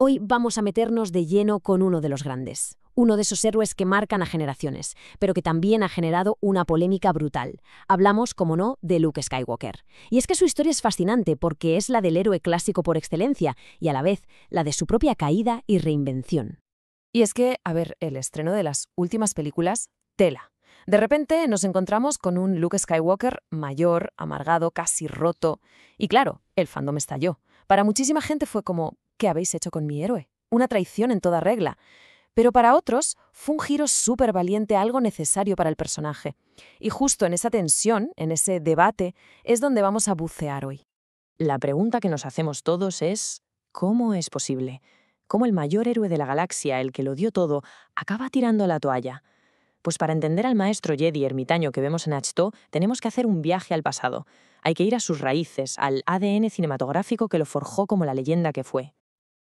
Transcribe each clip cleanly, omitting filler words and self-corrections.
Hoy vamos a meternos de lleno con uno de los grandes, uno de esos héroes que marcan a generaciones, pero que también ha generado una polémica brutal. Hablamos, como no, de Luke Skywalker. Y es que su historia es fascinante porque es la del héroe clásico por excelencia y a la vez la de su propia caída y reinvención. Y es que, el estreno de las últimas películas, tela. De repente nos encontramos con un Luke Skywalker mayor, amargado, casi roto. Y claro, el fandom estalló. Para muchísima gente fue como, ¿qué habéis hecho con mi héroe? Una traición en toda regla. Pero para otros fue un giro súper valiente, algo necesario para el personaje. Y justo en esa tensión, en ese debate, es donde vamos a bucear hoy. La pregunta que nos hacemos todos es, ¿cómo es posible? ¿Cómo el mayor héroe de la galaxia, el que lo dio todo, acaba tirando la toalla? Pues para entender al maestro Jedi ermitaño que vemos en Ahch-To, tenemos que hacer un viaje al pasado. Hay que ir a sus raíces, al ADN cinematográfico que lo forjó como la leyenda que fue.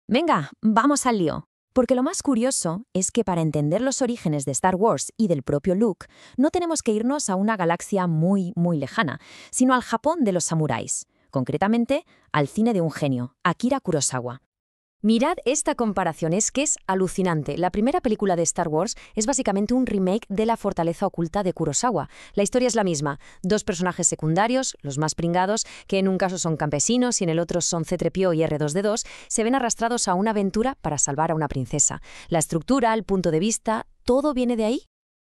Venga, vamos al lío. Porque lo más curioso es que para entender los orígenes de Star Wars y del propio Luke, no tenemos que irnos a una galaxia muy, muy lejana, sino al Japón de los samuráis, concretamente al cine de un genio, Akira Kurosawa. Mirad esta comparación, es que es alucinante. La primera película de Star Wars es básicamente un remake de La fortaleza oculta de Kurosawa. La historia es la misma, dos personajes secundarios, los más pringados, que en un caso son campesinos y en el otro son C-3PO y R2D2, se ven arrastrados a una aventura para salvar a una princesa. La estructura, el punto de vista, todo viene de ahí.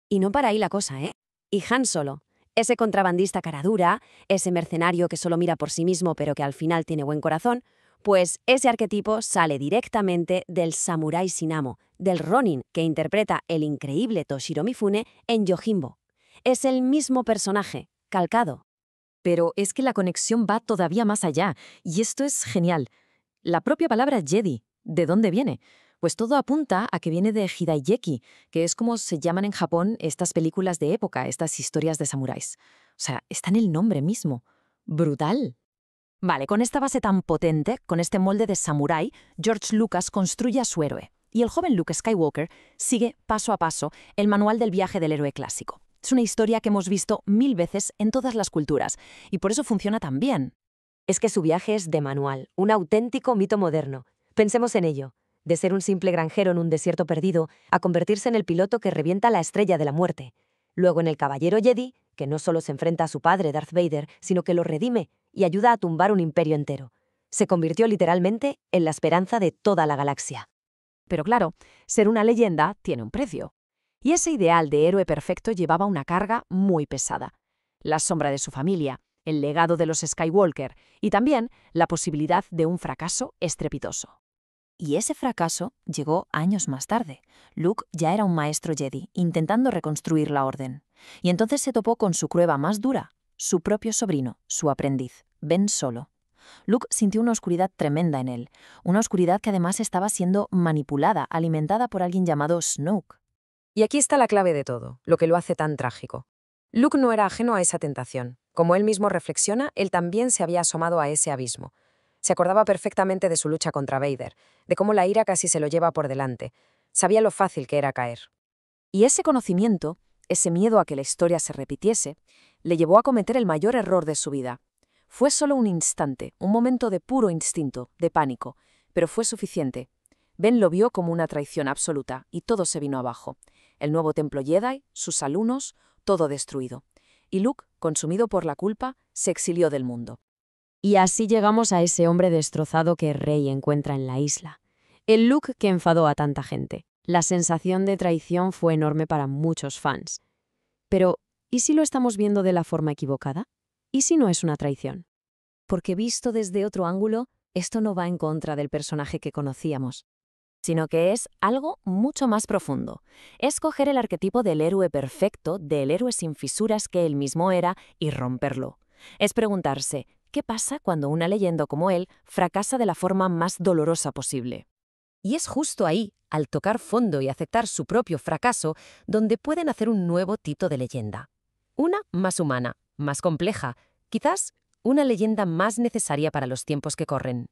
Y no para ahí la cosa, ¿eh? Y Han Solo, ese contrabandista cara dura, ese mercenario que solo mira por sí mismo pero que al final tiene buen corazón, pues ese arquetipo sale directamente del samurái sin amo, del Ronin que interpreta el increíble Toshiro Mifune en Yojimbo. Es el mismo personaje, calcado. Pero es que la conexión va todavía más allá, y esto es genial. La propia palabra Jedi, ¿de dónde viene? Pues todo apunta a que viene de Hidaigeki, que es como se llaman en Japón estas películas de época, estas historias de samuráis. O sea, está en el nombre mismo. ¡Brutal! Vale, con esta base tan potente, con este molde de samurái, George Lucas construye a su héroe. Y el joven Luke Skywalker sigue paso a paso el manual del viaje del héroe clásico. Es una historia que hemos visto 1000 veces en todas las culturas, y por eso funciona tan bien. Es que su viaje es de manual, un auténtico mito moderno. Pensemos en ello. De ser un simple granjero en un desierto perdido, a convertirse en el piloto que revienta la estrella de la muerte. Luego en el caballero Jedi, que no solo se enfrenta a su padre Darth Vader, sino que lo redime y ayuda a tumbar un imperio entero. Se convirtió literalmente en la esperanza de toda la galaxia. Pero claro, ser una leyenda tiene un precio. Y ese ideal de héroe perfecto llevaba una carga muy pesada. La sombra de su familia, el legado de los Skywalker y también la posibilidad de un fracaso estrepitoso. Y ese fracaso llegó años más tarde. Luke ya era un maestro Jedi, intentando reconstruir la orden. Y entonces se topó con su prueba más dura, su propio sobrino, su aprendiz, Ben Solo. Luke sintió una oscuridad tremenda en él, una oscuridad que además estaba siendo manipulada, alimentada por alguien llamado Snoke. Y aquí está la clave de todo, lo que lo hace tan trágico. Luke no era ajeno a esa tentación. Como él mismo reflexiona, él también se había asomado a ese abismo. Se acordaba perfectamente de su lucha contra Vader, de cómo la ira casi se lo lleva por delante. Sabía lo fácil que era caer. Y ese conocimiento, ese miedo a que la historia se repitiese, le llevó a cometer el mayor error de su vida. Fue solo un instante, un momento de puro instinto, de pánico, pero fue suficiente. Ben lo vio como una traición absoluta y todo se vino abajo. El nuevo templo Jedi, sus alumnos, todo destruido. Y Luke, consumido por la culpa, se exilió del mundo. Y así llegamos a ese hombre destrozado que Rey encuentra en la isla. El Luke que enfadó a tanta gente. La sensación de traición fue enorme para muchos fans. Pero, ¿y si lo estamos viendo de la forma equivocada? ¿Y si no es una traición? Porque visto desde otro ángulo, esto no va en contra del personaje que conocíamos, sino que es algo mucho más profundo. Es coger el arquetipo del héroe perfecto, del héroe sin fisuras que él mismo era, y romperlo. Es preguntarse, ¿qué pasa cuando una leyenda como él fracasa de la forma más dolorosa posible? Y es justo ahí, al tocar fondo y aceptar su propio fracaso, donde pueden hacer un nuevo tipo de leyenda. Una más humana, más compleja, quizás una leyenda más necesaria para los tiempos que corren.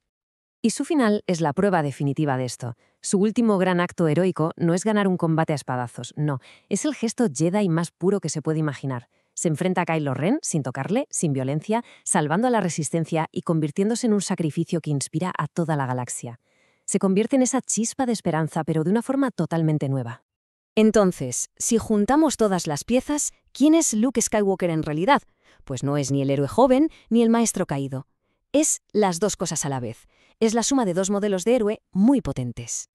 Y su final es la prueba definitiva de esto. Su último gran acto heroico no es ganar un combate a espadazos, no, es el gesto Jedi más puro que se puede imaginar. Se enfrenta a Kylo Ren sin tocarle, sin violencia, salvando a la resistencia y convirtiéndose en un sacrificio que inspira a toda la galaxia. Se convierte en esa chispa de esperanza, pero de una forma totalmente nueva. Entonces, si juntamos todas las piezas, ¿quién es Luke Skywalker en realidad? Pues no es ni el héroe joven ni el maestro caído. Es las dos cosas a la vez. Es la suma de dos modelos de héroe muy potentes.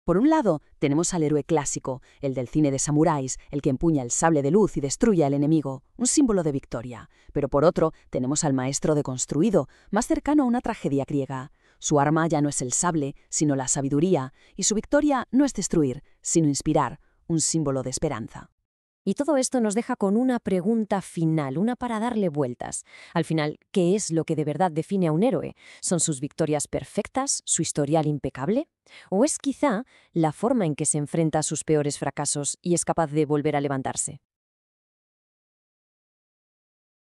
Por un lado, tenemos al héroe clásico, el del cine de samuráis, el que empuña el sable de luz y destruye al enemigo, un símbolo de victoria. Pero por otro, tenemos al maestro deconstruido, más cercano a una tragedia griega. Su arma ya no es el sable, sino la sabiduría, y su victoria no es destruir, sino inspirar, un símbolo de esperanza. Y todo esto nos deja con una pregunta final, una para darle vueltas. Al final, ¿qué es lo que de verdad define a un héroe? ¿Son sus victorias perfectas, su historial impecable? ¿O es quizá la forma en que se enfrenta a sus peores fracasos y es capaz de volver a levantarse?